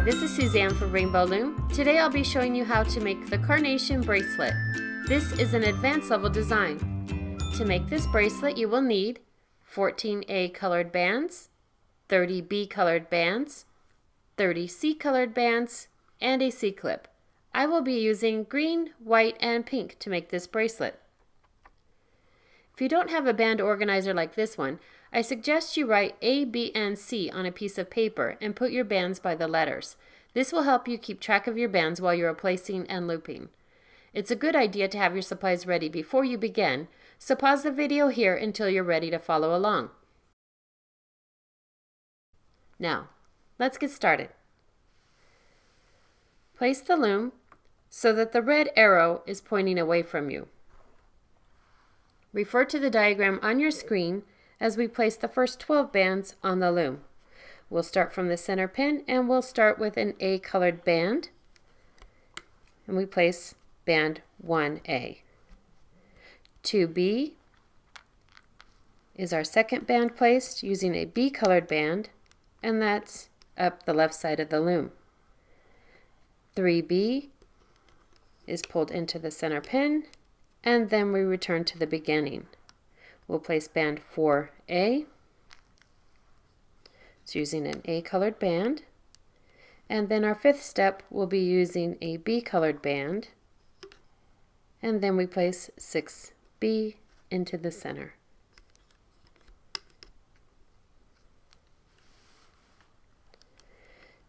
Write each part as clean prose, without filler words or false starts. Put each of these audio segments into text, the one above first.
this is Suzanne from Rainbow Loom. Today I'll be showing you how to make the carnation bracelet. This is an advanced level design. To make this bracelet you will need 14A colored bands, 30B colored bands, 30C colored bands, and a C-clip. I will be using green, white, and pink to make this bracelet. If you don't have a band organizer like this one, I suggest you write A, B, and C on a piece of paper and put your bands by the letters. This will help you keep track of your bands while you are placing and looping. It's a good idea to have your supplies ready before you begin, so pause the video here until you're ready to follow along. Now, let's get started. Place the loom so that the red arrow is pointing away from you. Refer to the diagram on your screen as we place the first 12 bands on the loom. We'll start from the center pin and we'll start with an A colored band, and we place band 1A. 2B is our second band placed using a B colored band, and that's up the left side of the loom. 3B is pulled into the center pin, and then we return to the beginning. We'll place band 4A. It's using an A colored band. And then our fifth step will be using a B colored band. And then we place 6B into the center.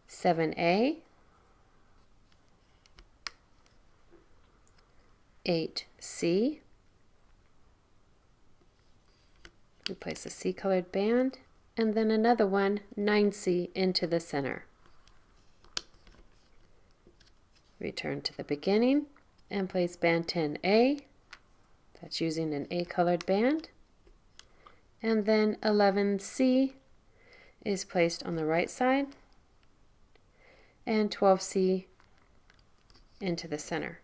(7A), 8C, we place a C colored band, and then another one, 9C, into the center. Return to the beginning and place band 10A, that's using an A colored band, and then 11C is placed on the right side, and 12C into the center.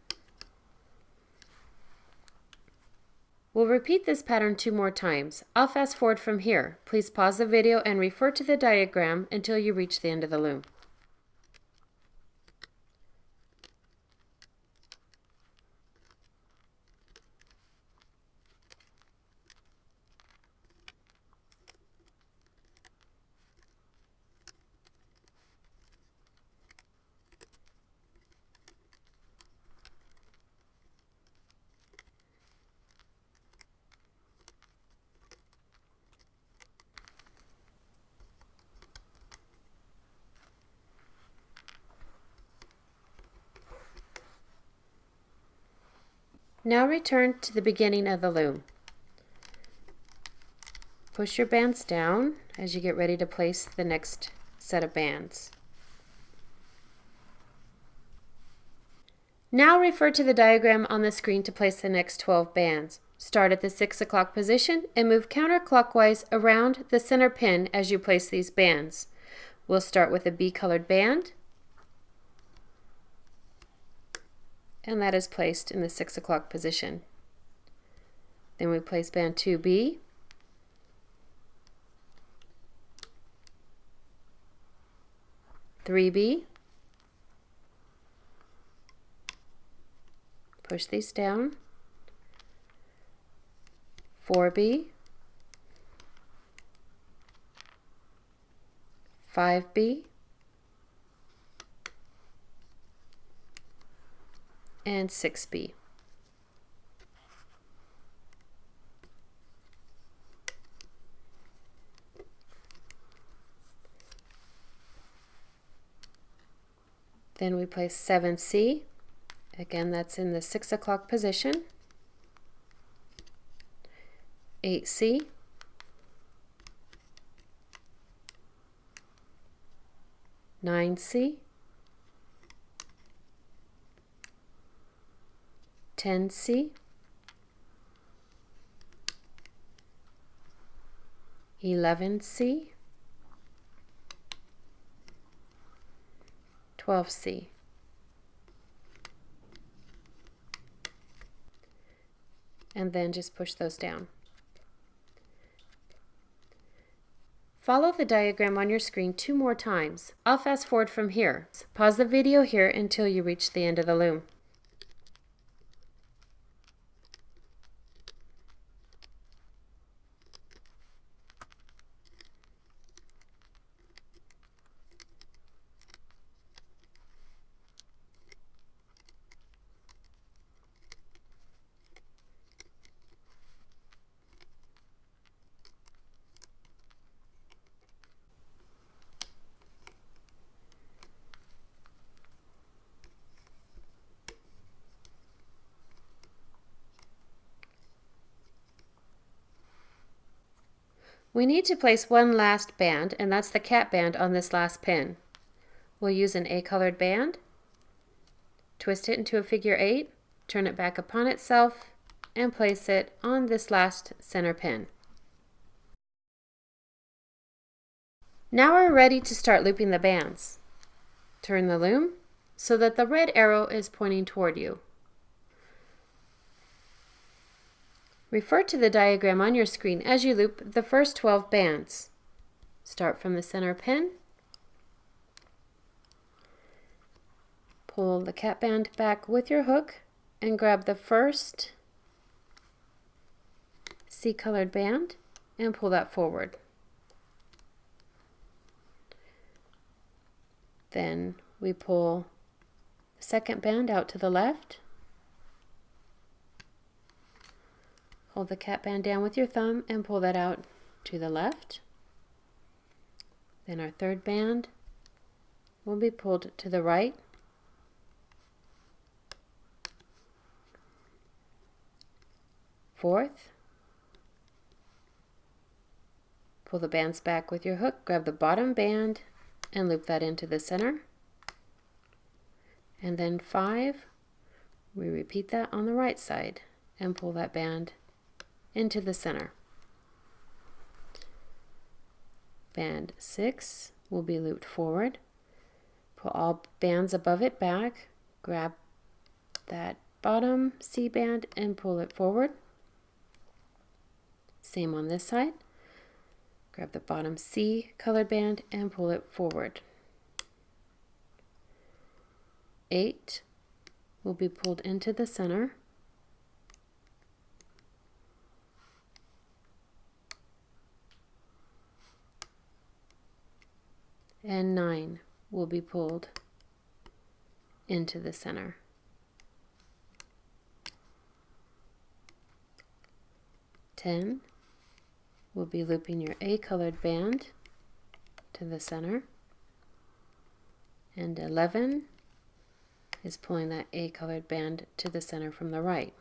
We'll repeat this pattern 2 more times. I'll fast forward from here. Please pause the video and refer to the diagram until you reach the end of the loom. Now return to the beginning of the loom. Push your bands down as you get ready to place the next set of bands. Now refer to the diagram on the screen to place the next 12 bands. Start at the 6 o'clock position and move counterclockwise around the center pin as you place these bands. We'll start with a B colored band, and that is placed in the 6 o'clock position. Then we place band 2B, (3B), push these down, 4B, 5B, and 6B. Then we place 7C. Again, that's in the 6 o'clock position. 8C, 9C, 10C, 11C, 12C. And then just push those down. Follow the diagram on your screen 2 more times. I'll fast forward from here. Pause the video here until you reach the end of the loom. We need to place one last band, and that's the cat band on this last pin. We'll use an A-colored band, twist it into a figure 8, turn it back upon itself, and place it on this last center pin. Now we're ready to start looping the bands. Turn the loom so that the red arrow is pointing toward you. Refer to the diagram on your screen as you loop the first 12 bands. Start from the center pin, pull the cat band back with your hook, and grab the first C-colored band and pull that forward. Then we pull the second band out to the left. Hold the cat band down with your thumb and pull that out to the left. Then our third band will be pulled to the right. Fourth, pull the bands back with your hook, grab the bottom band and loop that into the center. And then 5, we repeat that on the right side and pull that band into the center. Band 6 will be looped forward. Pull all bands above it back, grab that bottom C band and pull it forward. Same on this side. Grab the bottom C colored band and pull it forward. 8 will be pulled into the center. And 9 will be pulled into the center. 10 will be looping your A-colored band to the center. And 11 is pulling that A-colored band to the center from the right.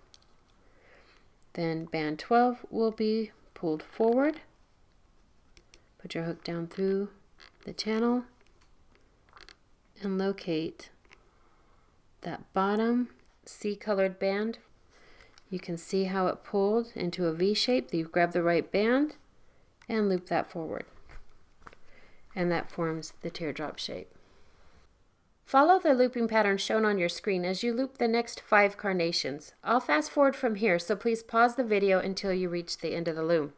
Then band 12 will be pulled forward. Put your hook down through the channel and locate that bottom C-colored band. You can see how it pulled into a V shape. You grab the right band and loop that forward, and that forms the teardrop shape. Follow the looping pattern shown on your screen as you loop the next 5 carnations. I'll fast forward from here, so please pause the video until you reach the end of the loom.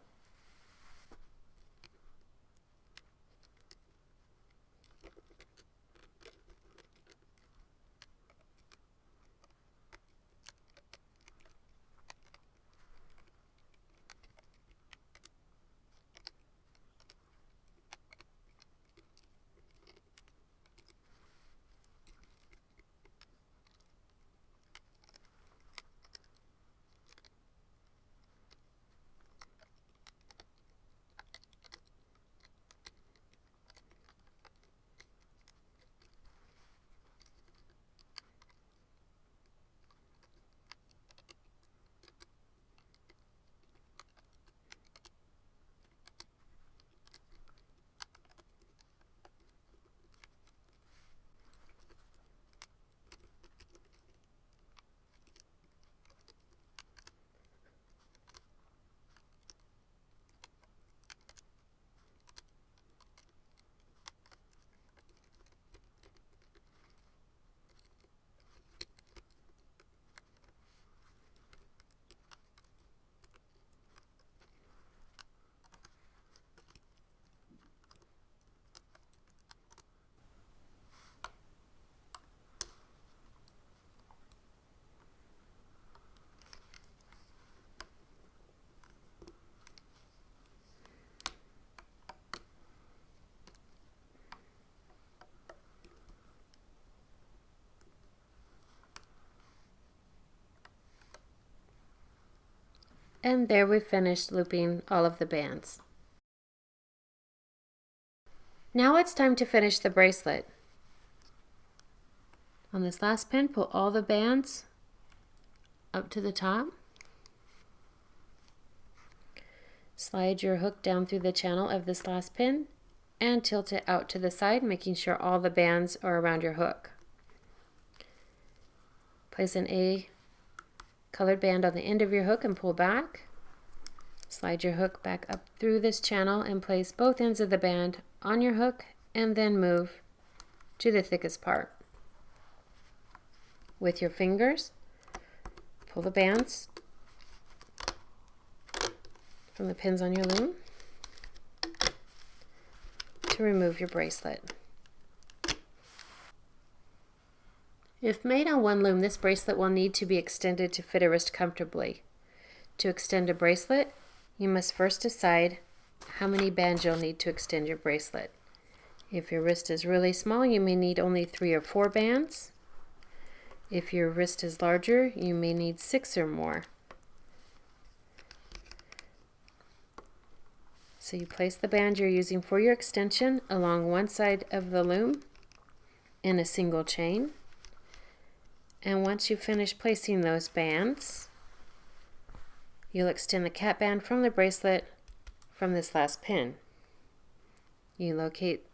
And there we've finished looping all of the bands. Now it's time to finish the bracelet. On this last pin, pull all the bands up to the top. Slide your hook down through the channel of this last pin and tilt it out to the side, making sure all the bands are around your hook. Place an A colored band on the end of your hook and pull back. Slide your hook back up through this channel and place both ends of the band on your hook and then move to the thickest part. With your fingers, pull the bands from the pins on your loom to remove your bracelet. If made on one loom, this bracelet will need to be extended to fit a wrist comfortably. To extend a bracelet, you must first decide how many bands you'll need to extend your bracelet. If your wrist is really small, you may need only 3 or 4 bands. If your wrist is larger, you may need 6 or more. So you place the band you're using for your extension along one side of the loom in a single chain. And once you finish placing those bands, you'll extend the cap band from the bracelet from this last pin. You locate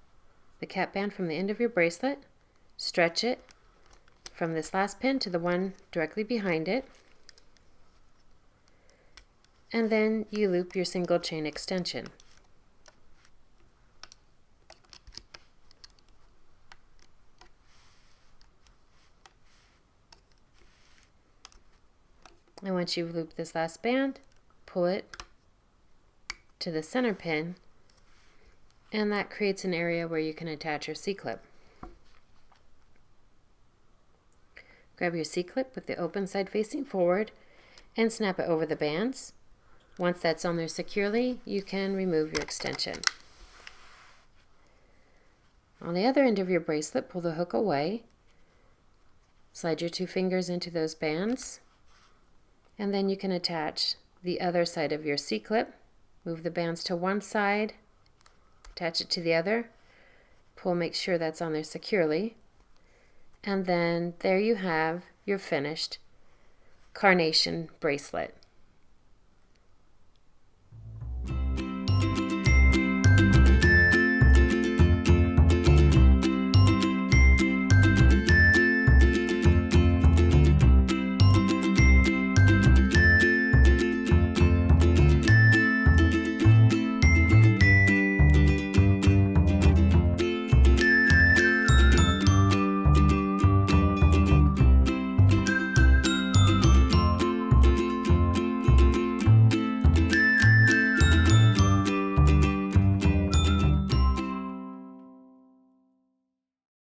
the cap band from the end of your bracelet, stretch it from this last pin to the one directly behind it, and then you loop your single chain extension. And once you've looped this last band, pull it to the center pin, and that creates an area where you can attach your C-clip. Grab your C-clip with the open side facing forward and snap it over the bands. Once that's on there securely, you can remove your extension. On the other end of your bracelet, pull the hook away, slide your 2 fingers into those bands, and then you can attach the other side of your C-clip. Move the bands to one side, attach it to the other, pull, make sure that's on there securely, and then there you have your finished carnation bracelet.